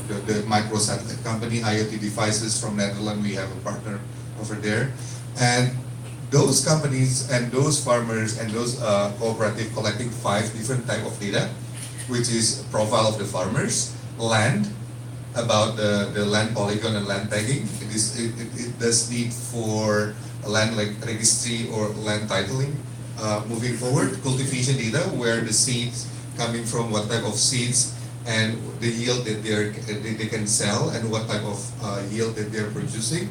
the micro satellite company, IoT Devices from Netherlands. We have a partner over there, and those companies and those farmers and those cooperative collecting 5 different type of data, which is profile of the farmers, land, about the land polygon and land tagging. It does need for a land like registry or land titling. Moving forward, cultivation data, where the seeds coming from, what type of seeds, and the yield that they can sell, and what type of yield that they're producing.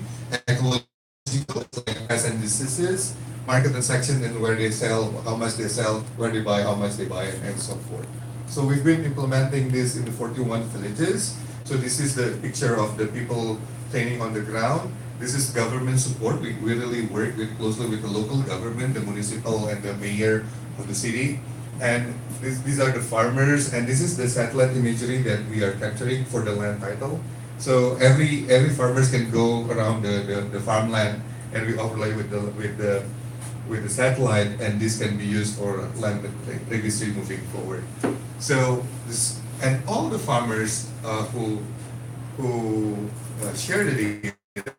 Ecological, like pests and diseases, market transaction, and where they sell, how much they sell, where they buy, how much they buy, and so forth. So we've been implementing this in the 41 villages. So this is the picture of the people training on the ground. This is government support. We really work closely with the local government, the municipal and the mayor of the city. And these are the farmers, and this is the satellite imagery that we are capturing for the land title. So every farmers can go around the farmland, and we overlay with the satellite, and this can be used for land registry moving forward. So this, and all the farmers who share the data,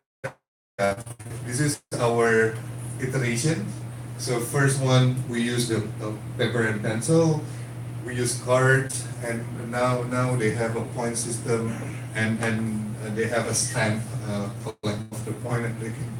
this is our iteration. So first one, we use the paper and pencil, we use cards, and now they have a point system, and they have a stamp collect of the point, and they can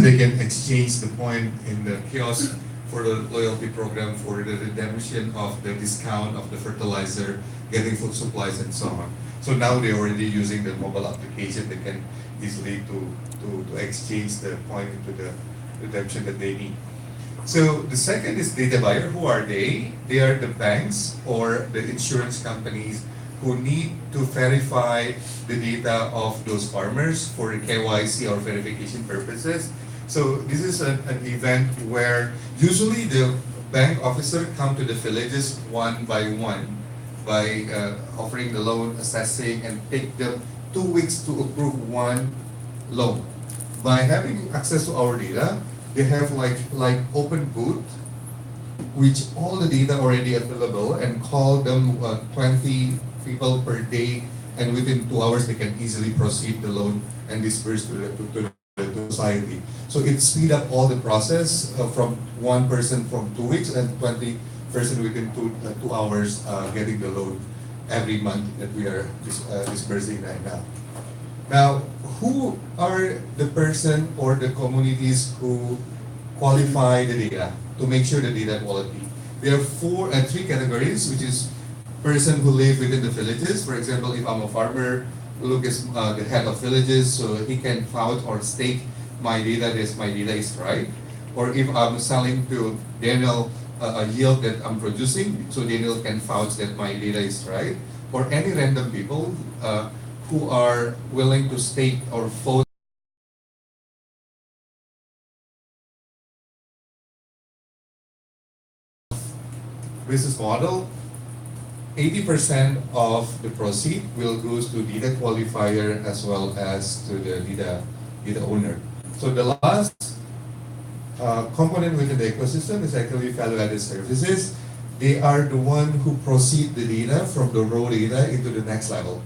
they can exchange the point in the kiosk for the loyalty program, for the redemption of the discount of the fertilizer, getting food supplies, and so on. So now they're already using the mobile application. They can easily to exchange the point into the redemption that they need. So the second is data buyer. Who are they? They are the banks or the insurance companies who need to verify the data of those farmers for the KYC or verification purposes. So this is an event where usually the bank officer come to the villages one by one by offering the loan, assessing, and take them 2 weeks to approve one loan. By having access to our data, they have like open booth, which all the data already available, and call them 20 people per day, and within 2 hours they can easily proceed the loan and disperse to the society. So it speed up all the process from one person from 2 weeks, and 20 person within 2 hours getting the loan every month that we are dispersing right now. Now, who are the person or the communities who qualify the data to make sure the data quality? There are 3 categories, which is person who live within the villages. For example, if I'm a farmer, look is the head of villages, so he can vouch or stake my data is right. Or if I'm selling to Daniel a yield that I'm producing, so Daniel can vouch that my data is right. Or any random people who are willing to stake or vote business model. 80% of the proceed will goes to data qualifier as well as to the data owner. So the last component within the ecosystem is actually value-added services. They are the one who proceed the data from the raw data into the next level,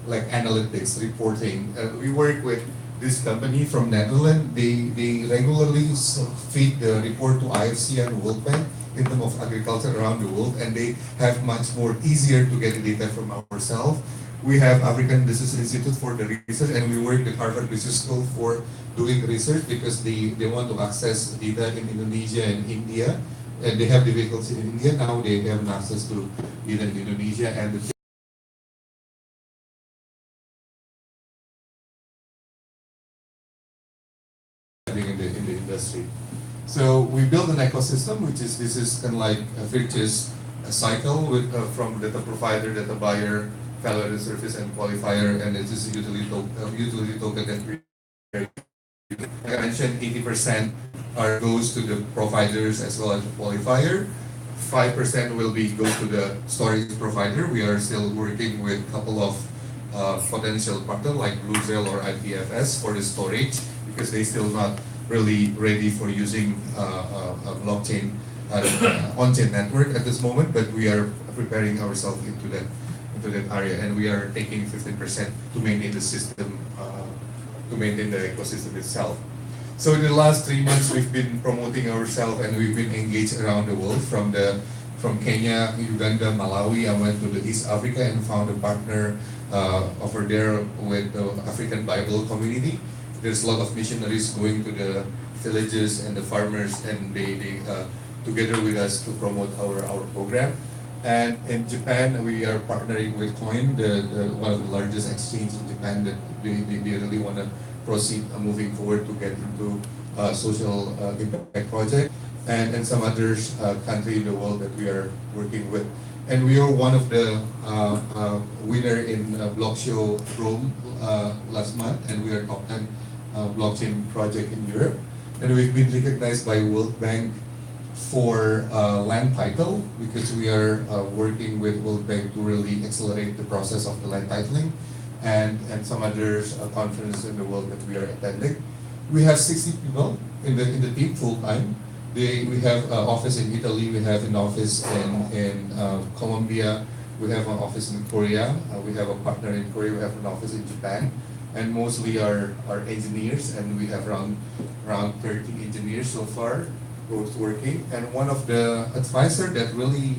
like analytics, reporting. We work with this company from Netherlands. They regularly feed the report to IFC and World Bank in terms of agriculture around the world, and they have much more easier to get the data from ourselves. We have African Business Institute for the research, and we work with Harvard Business School for doing research because they want to access data in Indonesia and India, and they have difficulties in India. Now they have access to data in Indonesia, and the in the industry. So we build an ecosystem, which is this is kind of like a virtuous cycle with from data provider, data buyer, value-added service, and qualifier, and it is utility token that we. Like I mentioned, 80% goes to the providers as well as the qualifier. 5% will be go to the storage provider. We are still working with a couple of potential partners like Bluezell or IPFS for the storage because they still not really ready for using a blockchain on-chain network at this moment. But we are preparing ourselves into into that area, and we are taking 15% to maintain the system, to maintain the ecosystem itself. So in the last 3 months, we've been promoting ourselves, and we've been engaged around the world from Kenya, Uganda, Malawi. I went to the East Africa and found a partner over there with the African Bible community. There's a lot of missionaries going to the villages and the farmers, and they together with us to promote our program. And in Japan, we are partnering with Coin, one of the largest exchange in Japan, that they really want to proceed moving forward to get into social impact project, and some others country in the world that we are working with. And we are one of the winner in Block Show Rome last month, and we are top 10 blockchain project in Europe. And we've been recognized by World Bank for land title, because we are working with World Bank to really accelerate the process of the land titling, and some others conferences in the world that we are attending. We have 60 people in the team full time. We have an office in Italy, we have an office in Colombia, we have an office in Korea, we have a partner in Korea, we have an office in Japan, and mostly are engineers, and we have around 30 engineers so far, both working. And one of the advisor that really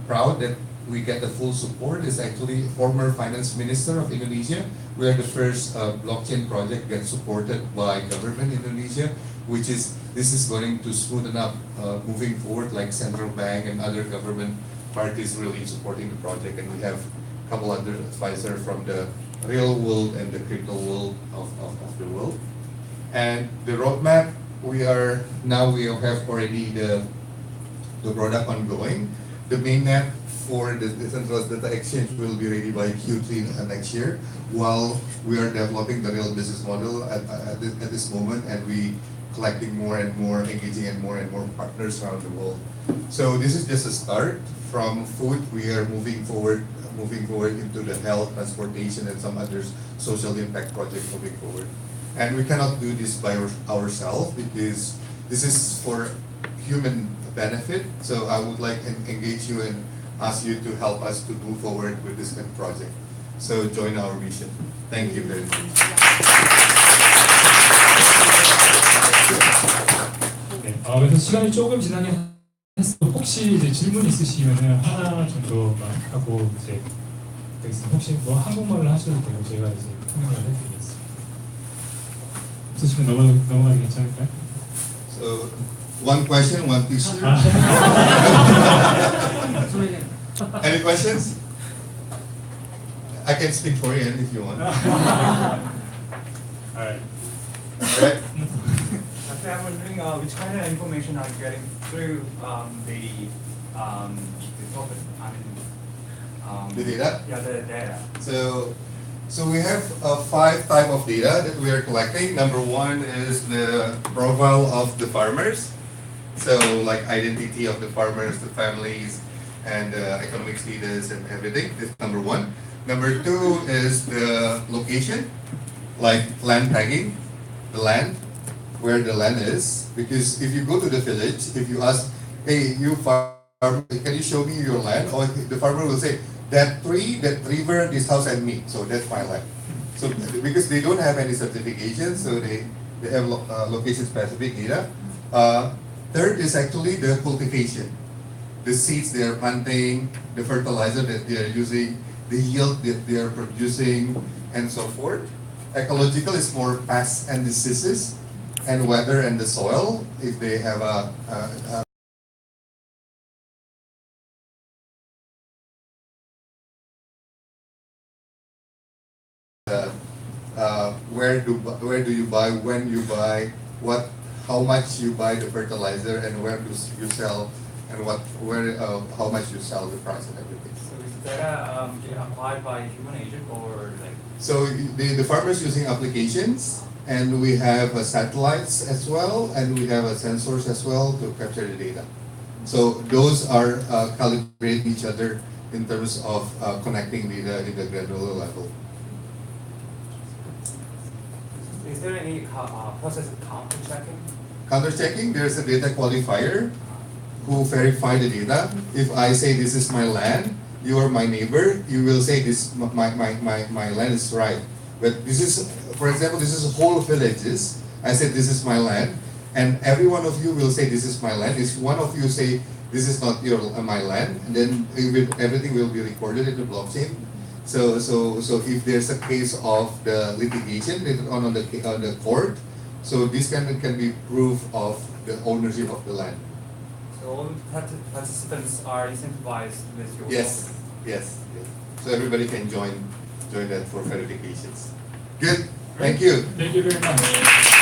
proud that we get the full support is actually former finance minister of Indonesia. We are the first blockchain project get supported by government Indonesia, this is going to smoothen up moving forward, like central bank and other government parties really supporting the project. And we have a couple other advisors from the real world and the crypto world of the world. And the roadmap, we have already the product ongoing. The mainnet for the decentralized data exchange will be ready by Q3 next year, while we are developing the real business model at this moment, and we collecting more and more, engaging and more partners around the world. So this is just a start. From food, we are moving forward into the health, transportation, and some other social impact projects moving forward. And we cannot do this by ourselves, because this is for human benefit. So I would like to engage you and ask you to help us to move forward with this kind of project. So join our mission. Thank you very much. 네, 그래서 시간이 조금 지나긴 했어. 혹시 이제 질문 있으시면은 하나 정도만 하고 이제 되겠습니다. 혹시 뭐 한국말로 하셔도 되고 제가 이제 통역을 해드리겠습니다. 없으시면 넘어가기 괜찮을까요? So one question, one issue. Any questions? I can speak Korean if you want. Alright. Right? Actually, I'm wondering which kind of information are you getting through the topic? The data? Yeah, the data. So we have 5 types of data that we are collecting. Number one is the profile of the farmers. So like identity of the farmers, the families, and economic status and everything. That's number one. Number two is the location, like land tagging, the land, where the land is. Because if you go to the village, if you ask, hey, you farmer, can you show me your land? Or the farmer will say, that tree, that river, this house and me. So that's my land. So because they don't have any certification, so they have location specific data. Third is actually the cultivation. The seeds they are planting, the fertilizer that they are using, the yield that they are producing, and so forth. Ecological is more pests and diseases, and weather and the soil, if they have where do you buy, when you buy, how much you buy the fertilizer, and where do you sell, and how much you sell, the price and everything. So is the data applied by human agent or like? So the farmers using applications, and we have satellites as well, and we have sensors as well to capture the data. So those are calibrating each other in terms of connecting data in the granular level. Is there any process of counter checking? Counter checking, there's a data qualifier who verify the data. If I say this is my land, you are my neighbor, you will say this my land is right. But this is, for example, this is whole villages. I said this is my land, and every one of you will say this is my land. If one of you say this is not your my land, and then everything will be recorded in the blockchain. So if there's a case of the litigation later on the court, so this can be proof of the ownership of the land. So all participants are incentivized with your Yes, yes, yes. So everybody can join that for verifications. Good. Thank you. Thank you very much.